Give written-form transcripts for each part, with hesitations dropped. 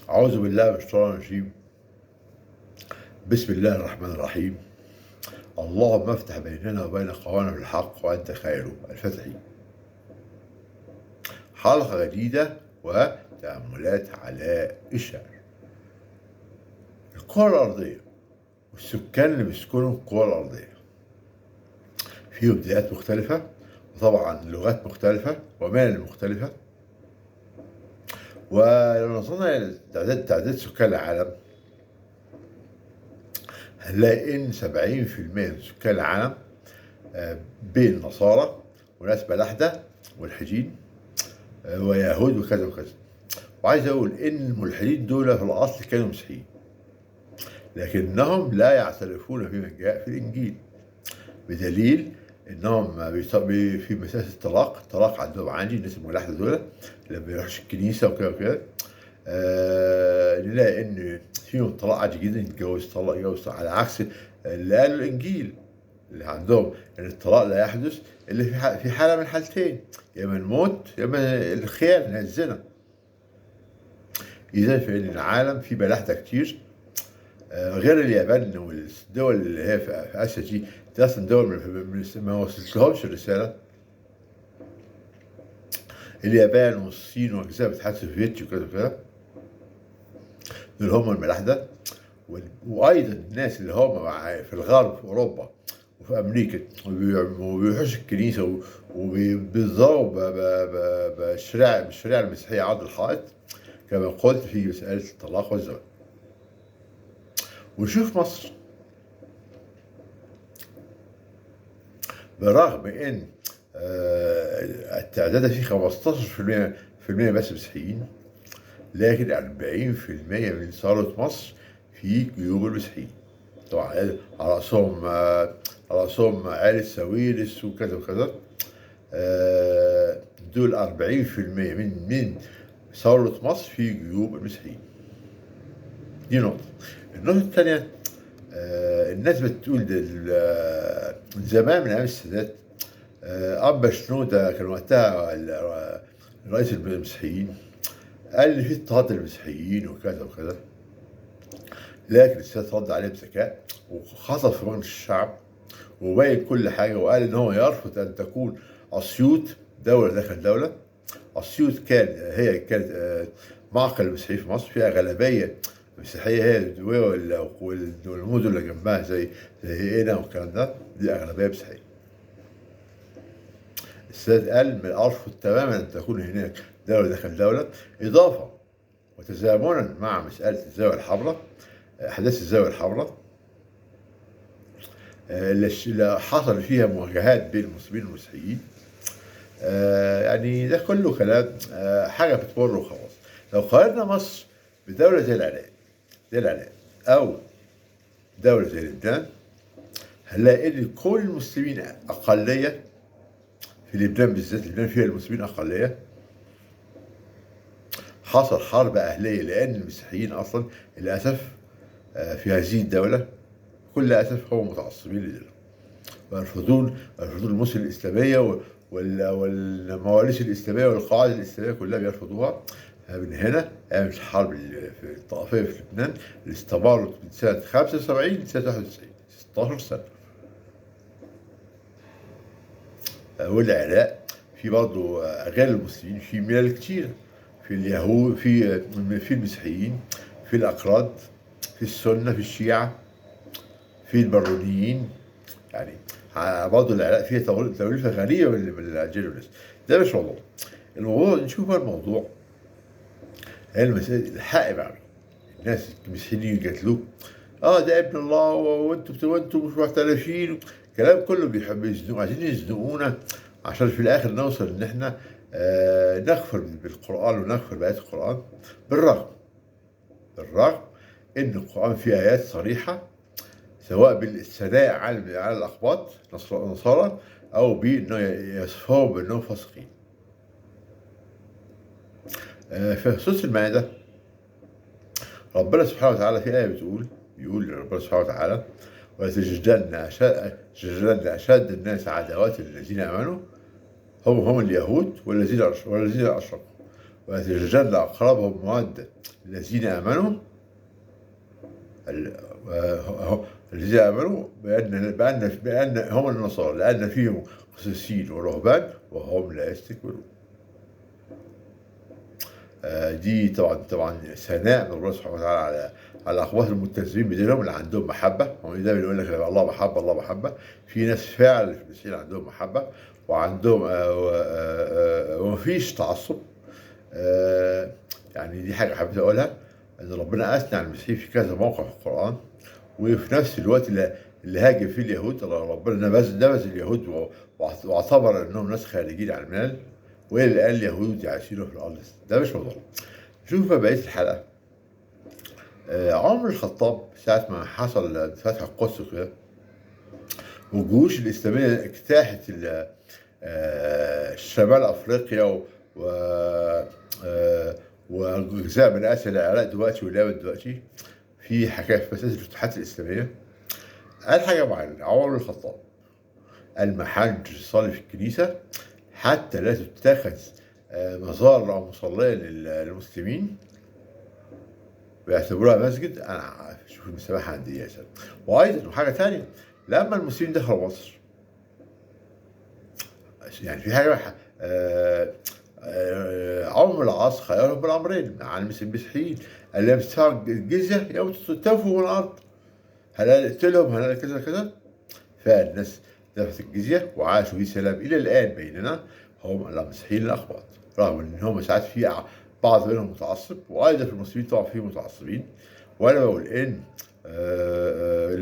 أعوذ بالله من الشيطان الرجيم. بسم الله الرحمن الرحيم. اللهم افتح بيننا وبين قومنا بالحق وأنت خير الفاتحين. حلقة جديدة وتأملات على الشعر. الكرة الأرضية والسكان اللي بيسكنوا الكرة الأرضية فيهم بدايات مختلفة، وطبعا لغات مختلفة وملل مختلفة. ولو نظرنا لتعداد سكان العالم هنلاقي إن 70% من سكان العالم بين نصارى وناس ملاحدة ملحدين ويهود وكذا وكذا. وعايز أقول إن الملحدين دول في الأصل كانوا مسيحيين، لكنهم لا يعترفون بما جاء في الإنجيل، بدليل إنهم في مسألة الطلاق عندهم عندي الناس الملاحدة دول لما يروحش الكنيسة وكذا وكذا. نلاقي إن فيهم طلاق عادي جدا، يتجوز على عكس اللي قالوا الإنجيل اللي عندهم إن الطلاق لا يحدث إلا في حالة من حالتين، يا إما الموت يا إما الخيانة الزنا. إذا فإن العالم فيه ملاحدة كتير، غير اليابان والدول اللي هي في آسيا دي أصلا دول ما وصلتلهمش الرسالة. اليابان والصين وأجزاء من الاتحاد السوفيتي وكذا وكذا دول هم الملاحدة. وأيضا الناس اللي هم في الغرب في أوروبا وفي أمريكا وبيروحوش الكنيسة وبيضربوا بالشريعة المسيحية عرض الحائط كما قلت في مسألة الطلاق والزواج. ونشوف مصر برغم ان التعداد فيه 15% بس مسيحيين، لكن 40% من ثروة مصر في جيوب المسيحيين. طبعا على رأسهم عائلة ساويرس وكذا وكذا. دول 40% من ثروة مصر في جيوب المسيحيين. دي نقطة. النقطة الثانية، الناس بتقول من زمان من أيام السادات أبا شنودة كان وقتها رئيس المسيحيين، قال إن في اضطهاد للمسيحيين وكذا وكذا، لكن السادات رد عليه بذكاء وخطب في مجلس الشعب وبين كل حاجة، وقال إن هو يرفض أن تكون أسيوط دولة داخل دولة. أسيوط كانت معقل المسيحيين في مصر، فيها غالبية المسيحية هي والمدن اللي جنبها زي هنا والكلام ده، دي أغلبية مسيحية. السادات قال من أرفض تماما أن تكون هناك دولة داخل دولة، إضافة وتزامنا مع مسألة الزاوية الحمراء، أحداث الزاوية الحمراء اللي حصل فيها مواجهات بين المسلمين والمسيحيين. يعني ده كله كلام حاجة بتمر وخلاص. لو قارنا مصر بدولة زي العراق أو دولة زي لبنان هنلاقي إن كل المسلمين أقلية. في لبنان بالذات، لبنان فيها المسلمين أقلية. حصل حرب أهلية لأن المسيحيين أصلا للأسف في هذه الدولة بكل أسف هم متعصبين لدينهم ويرفضون المسلم الإسلامية والمواليس الإسلامية والقواعد الإسلامية كلها بيرفضوها. من هنا قامت الحرب الطائفية في لبنان اللي استمرت من سنة 75 لسنة 91، 16 سنة. والعراق في برضه غير المسلمين في ملل كتير، في اليهود، في المسيحيين، في الأكراد، في السنة، في الشيعة، في البرونيين. يعني برضه العراق فيها توليفة غريبة من الجينولوجيا. ده مش الموضوع نشوف الموضوع هي المسألة الحق بقى. الناس المسيحيين يقتلوه، ده ابن الله وانتم مش محترفين، كلام كله بيحب يزنقوا، عايزين يزنقونا عشان في الاخر نوصل ان احنا نكفر بالقرآن ونكفر بآيات القرآن، بالرغم ان القرآن فيه آيات صريحة سواء بالثناء على الأقباط النصارى أو بأنه يصفهم بأنهم فاسقين. في سورة المائدة ربنا سبحانه وتعالى في آية بيقول ربنا سبحانه وتعالى: وتجدن أشد الناس عداوة للذين آمنوا هم اليهود والذين أشركوا ويتجنى أقربهم مودة الذين آمنوا الذين آمنوا بأن هم النصارى، لأن فيهم قسيسين ورهبان وهم لا يستكبرون. دي طبعا ثناء من الله سبحانه وتعالى على اخوات الملتزمين بدينهم اللي عندهم محبه. هو ده بيقول لك الله محبه الله محبه. في ناس فعلا في المسيحيين عندهم محبه وعندهم ومفيش تعصب. يعني دي حاجه حبيت اقولها، ان ربنا اثنى على المسيحيين في كذا موقع في القران، وفي نفس الوقت اللي هاجم فيه اليهود ربنا نبذ اليهود واعتبر انهم ناس خارجين عن المال، والى الان اليهود عايشين في الارض. ده مش موضوع. شوف بقى بقيه الحلقه. عمر الخطاب ساعه ما حصل فتح القدس وكده، والجيوش الاسلاميه اجتاحت شمال افريقيا واجزاء من اسيا، العراق دلوقتي واليمن دلوقتي، في حكايه في مساله الفتوحات الاسلاميه. قال حاجه معينه عمر الخطاب، قال ما حدش يصلي في الكنيسه حتى لا تتخذ مزار او مصليه للمسلمين ويعتبروها مسجد. انا شوف المسامحه عندي ايه يا سلام. وايضا وحاجه ثانيه، لما المسلمين دخلوا مصر، يعني في حاجه عمرو بن العاص خيرهم بالامرين عن المسيحيين، قال لهم تدفعوا الجزيه او تنفوا من الارض، هل اقتلهم هل كذا كذا. فالناس دفعت الجزيه وعاشوا في سلام الى الان بيننا هم المسيحيين الاخباط، رغم ان هم ساعات في بعض منهم متعصب، وايضا في المسلمين طبعا في متعصبين. وانا بقول ان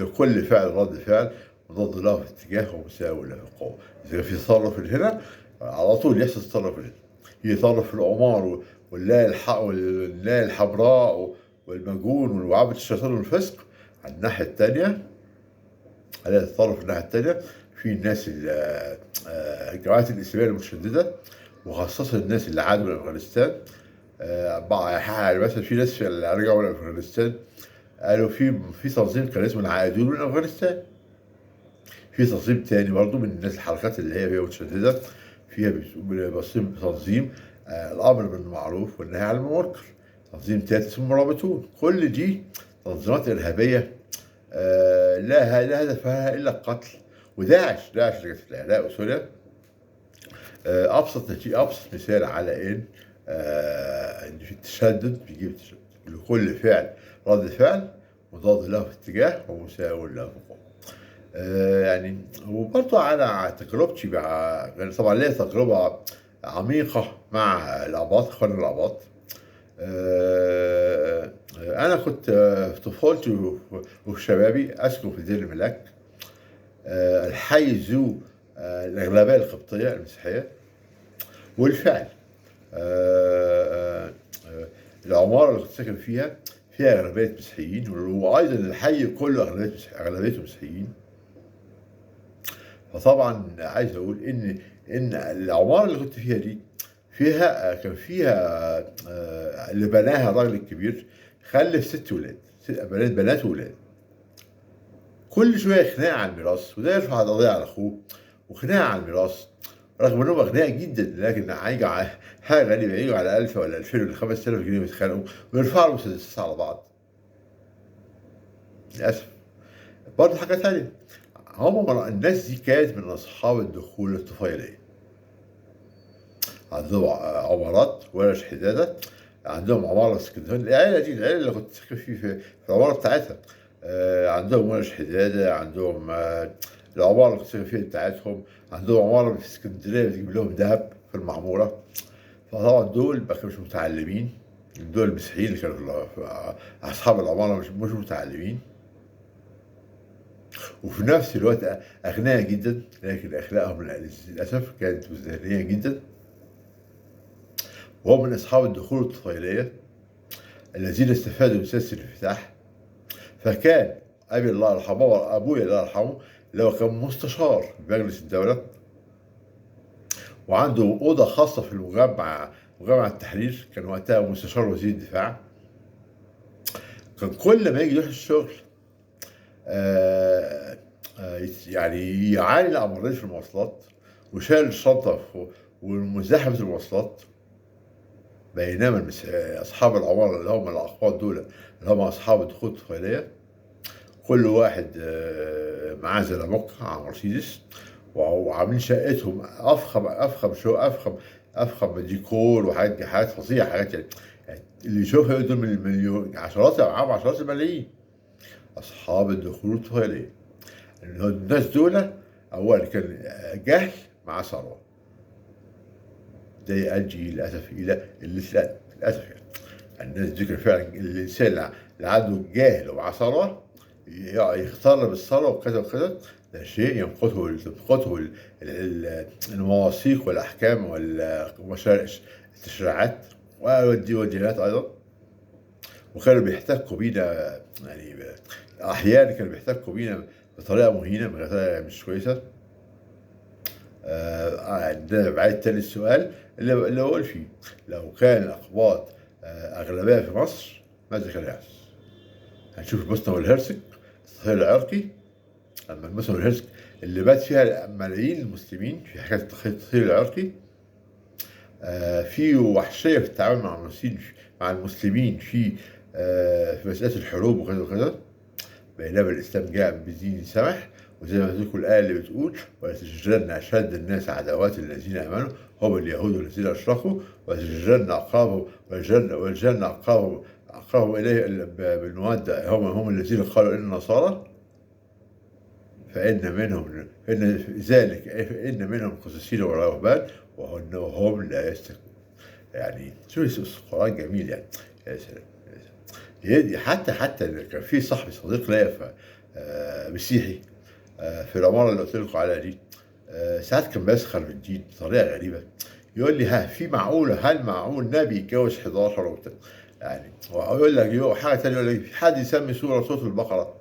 لكل فعل رد فعل، مضاد له في اتجاه ومساوي له في القوه. اذا في تطرف هنا على طول يحصل تطرف هنا. في تطرف في العمار واللاء الحمراء والمجون وعبد الشيطان والفسق. على الناحيه الثانيه، على الطرف الناحيه الثانيه، في الناس الجماعات الاسلاميه المتشدده، وخاصه الناس اللي عادوا من افغانستان. يعني مثلا في ناس اللي رجعوا من افغانستان قالوا في تنظيم كان اسمه العائدون من افغانستان. في تنظيم تاني برضه من الناس الحركات اللي هي متشدده فيها بتنظيم الامر بالمعروف والنهي عن المنكر. تنظيم تالت اسمه مرابطون. كل دي تنظيمات ارهابيه لا هدفها الا القتل. وداعش اللي كانت في العراق وسوريا ابسط مثال على ان في التشدد بيجيب تشدد. لكل فعل رد فعل، مضاد له في اتجاه ومساوي له في قوه. يعني وبرضه على تجربتي يعني طبعا ليا تجربه عميقه مع الاباط، اخوان الاباط. انا كنت في طفولتي وفي شبابي اسكن في دير الملاك، الحي ذو الاغلبيه القبطيه المسيحيه. والفعل العماره اللي كنت ساكن فيها اغلبيه مسيحيين، وايضا الحي كله اغلبيته مسيحيين. فطبعا عايز اقول ان العماره اللي كنت فيها دي كان فيها اللي بناها الراجل الكبير خلف 6 ولاد، بنات وولاد. كل شويه خناقه على الميراث، وده يرفع قضيه على اخوه وخناقه على الميراث، رغم انهم اغنياء جدا، لكن هيجوا حاجه غريبه، يجوا على 1000 ولا 2000 ولا 5000 جنيه ويتخانقوا ويرفعوا المسدسات على بعض. للاسف. برضه حاجه ثانيه، الناس دي كانت من اصحاب الدخول الطفيليه. عندهم عمارات ورش حداده، عندهم عماره اسكندريه. العيله اللي كنت ساكن في العماره بتاعتها عندهم ورش حداده، عندهم العماره اللي كنت ساكن فيها بتاعتهم، عندهم عماره في اسكندريه بتجيب لهم ذهب في المعموره. فطبعا دول ما كانوش متعلمين، دول المسيحيين اللي كانوا اصحاب العماره مش متعلمين، وفي نفس الوقت اغنياء جدا، لكن اخلاقهم للاسف كانت مزدهريه جدا. وهو من اصحاب الدخول الطفيليه الذين استفادوا من سياسه الانفتاح. فكان ابي الله يرحمه، ابويا الله يرحمه، اللي هو كان مستشار بمجلس الدوله، وعنده اوضه خاصه في مجمع التحرير، كان وقتها مستشار وزير الدفاع. كان كل ما يجي يروح الشغل يعني يعاني الامرين في المواصلات، وشايل الشنطه ومزاحمه المواصلات، بينما أصحاب العمارة اللي هم الأقباط دول اللي هم أصحاب الدخول الطفيلية، كل واحد معاه زلموك على مرسيدس، وعاملين شقتهم أفخم ديكور وحاجات فظيعة، حاجات يعني اللي يشوفها يقول دول من مليون، عشرات معاهم عشرات الملايين. أصحاب الدخول الطفيلية الناس دول أولا كان جهل مع ثروة، ده يؤدي للأسف إلى للأسف يعني الناس دي كان فعلا الإنسان اللي عنده جاهل ومع ثروة يختار بالثروة وكذا وكذا، ده شيء ينقضه المواثيق والأحكام والتشريعات والديانات أيضا. وكانوا بيحتكوا بينا يعني أحيانا كانوا بيحتكوا بينا بطريقة مهينة، بطريقة مش كويسة. ده بعيد تاني السؤال اللي أقول فيه، لو كان الأقباط أغلبية في مصر ماذا كان يحدث؟ هنشوف البوسنة والهرسك التطهير العرقي، أما البوسنة والهرسك اللي مات فيها ملايين المسلمين في حكاية التطهير العرقي. في وحشية في التعامل مع المسلمين في مسألة الحروب وكذا وكذا، بينما الإسلام جاء بدين سمح، وزي ما ذكر الآية اللي بتقول ولتجدن أشد الناس عداوات الذين آمنوا هم اليهود والذين أشركوا ولتجدن أقربهم إليه بالمودة هم الذين قالوا إن نصارى فإن منهم قسيسين ورهبان وهم لا يستكبرون. يعني شوف القرآن جميل يعني. يا سلام يا سلام. حتى كان في صاحبي صديق ليا مسيحي في العمارة اللي قلت لكم عليها دي، ساعات كان بيسخر من الدين بطريقة غريبة، يقول لي هل معقول نبي يتجوز 11 وبتاع يعني، ويقول لك حاجة تانية، يقول لك في حد يسمي سورة البقرة؟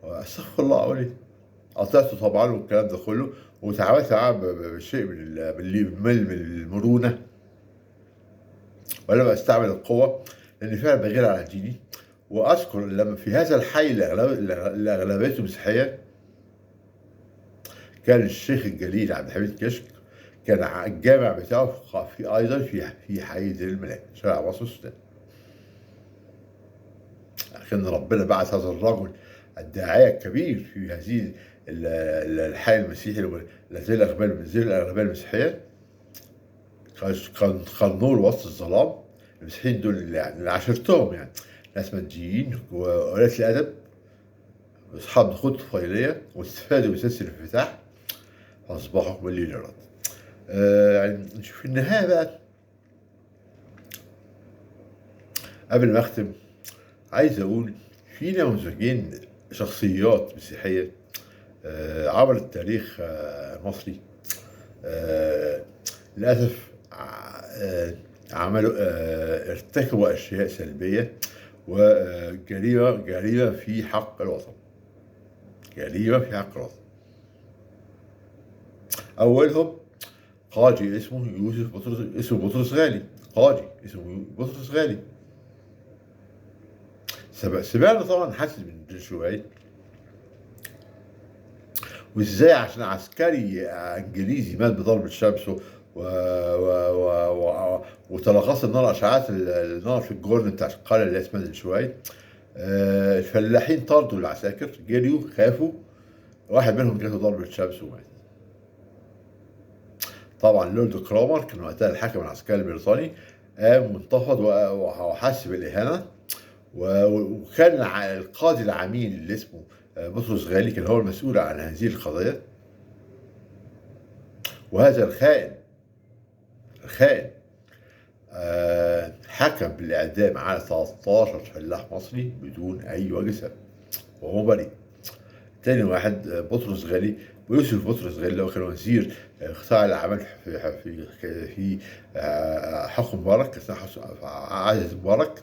استغفر الله، أقول إيه؟ قطعته طبعا والكلام ده كله، وتعاملت معاه بشيء من المرونة، ولا بستعمل القوة، لأن فعلا بغير على ديني. وأذكر لما في هذا الحي اللي أغلبيته مسيحية، كان الشيخ الجليل عبد الحميد كشك كان الجامع بتاعه أيضا في حي زي الملاك شارع مصر السودان. لكن ربنا بعث هذا الرجل الداعية الكبير في هذه الحي المسيحي الذي الأغلبية المسيحية، كان نور وسط الظلام. المسيحيين دول يعني اللي عاشرتهم يعني ناس ماديين وقلة الأدب، أصحاب دخول طفيلية، واستفادوا من سلسلة الانفتاح فأصبحوا مليونيرات. يعني نشوف النهاية بقى. قبل ما أختم عايز أقول في نموذجين شخصيات مسيحية عبر التاريخ المصري للأسف عملوا ارتكبوا أشياء سلبية وجريمة في حق الوطن. أولهم قاضي اسمه بطرس غالي. سمعنا طبعا حاسس من شوية، وازاي عشان عسكري انجليزي مات بضربة شمس وتلخص النار، اشعاعات النار في الجورن بتاع القرية اللي اسمها دنشواي. الفلاحين طردوا العساكر، جريوا خافوا، واحد منهم جاته ضربة شمس ومات. طبعا لورد كرامر كان وقتها الحاكم العسكري البريطاني، قام وانتفض وحس بالإهانة، وكان القاضي العميل اللي اسمه بطرس غالي كان هو المسؤول عن هذه القضية. وهذا الخائن حكم بالإعدام على 13 فلاح مصري بدون أي وجه سبب وهو بريء. تاني واحد يوسف بطرس غالي اللي هو كان وزير قطاع الأعمال في حكم مبارك أثناء عهد مبارك.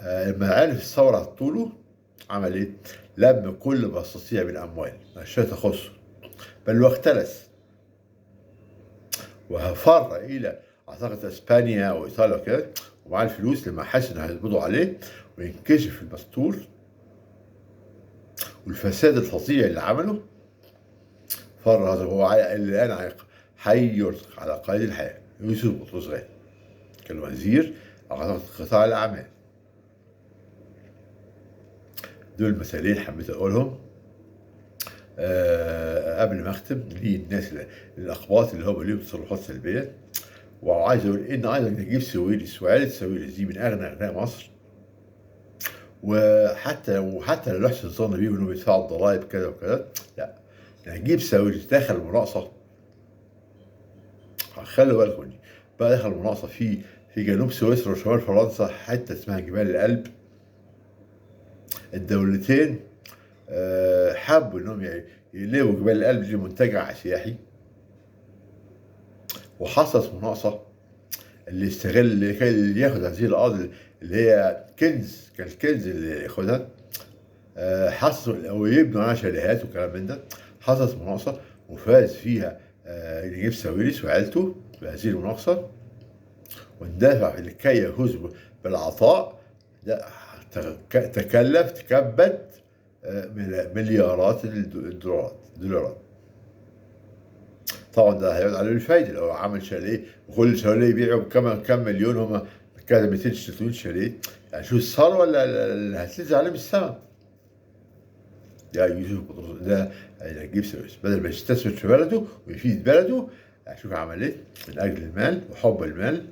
لما عرف الثورة هتطوله عمل إيه؟ لم كل ما استطيع من أموال أشياء تخصه، بل واختلس وفر إلى أعتقد إسبانيا وإيطاليا وكده، ومع الفلوس لما حس إن هيقبضوا عليه وينكشف المستور والفساد الفظيع اللي عمله، فر. هذا هو اللي الآن حي يرزق على قيد الحياة، يوسف بطرس غالي. كان وزير قطاع الأعمال. دول مثالين حبيت أقولهم قبل ما أختم للناس الأقباط اللي هم ليهم تصرفات سلبية. وعايز أقول إن أيضا نجيب ساويرس وعائلة ساويرس دي من أغنى أغنياء مصر، وحتى لو يحسن الظن بيهم إنهم بيدفعوا الضرايب كذا وكذا، لا، نجيب ساويرس داخل المناقصة. خلوا بالكم دي بقى داخل المناقصة في جنوب سويسرا وشمال فرنسا حتة اسمها جبال الألب. الدولتين حبوا إنهم يقلبوا جبال الألب دي منتجع سياحي، وحصلت مناقصة. اللي يستغل اللي ياخد هذه الأرض اللي هي كنز، كان الكنز اللي ياخدها، حصلوا أو يبنوا عليها شاليهات وكلام من ده. حصلت مناقصة وفاز فيها نجيب ساويرس وعيلته بهذه المناقصة، واندفع لكي يفوز بالعطاء ده. تكبد مليارات الدولارات. طبعا ده هيعود عليه الفايده لو عمل شاليه وكل شاليه يبيعه كم مليون، هم كده 200 300 شاليه. يعني شو الثروه اللي هتنزل عليه من السماء. ده يوسف بطرس ده هيجيب سيرفيس بدل ما يستثمر في بلده ويفيد بلده. يعني شوف عمل ايه من اجل المال وحب المال.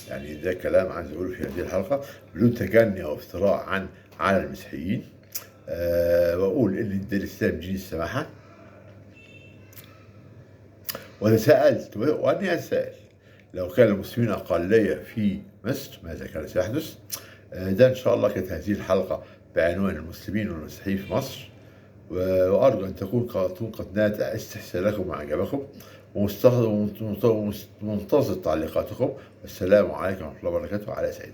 يعني ده كلام عايز اقوله في هذه الحلقه بدون تجني او افتراء على المسيحيين. واقول ان الدين الاسلام دين السماحه. وتساءلت واني اتساءل لو كان المسلمين اقليه في مصر ماذا كان سيحدث؟ ده ان شاء الله كانت هذه الحلقه بعنوان المسلمين والمسيحيين في مصر. وارجو ان تكون قد نالت استحسانكم واعجابكم، ومنتظر تعليقاتكم. والسلام عليكم ورحمه الله وبركاته. على سعيد.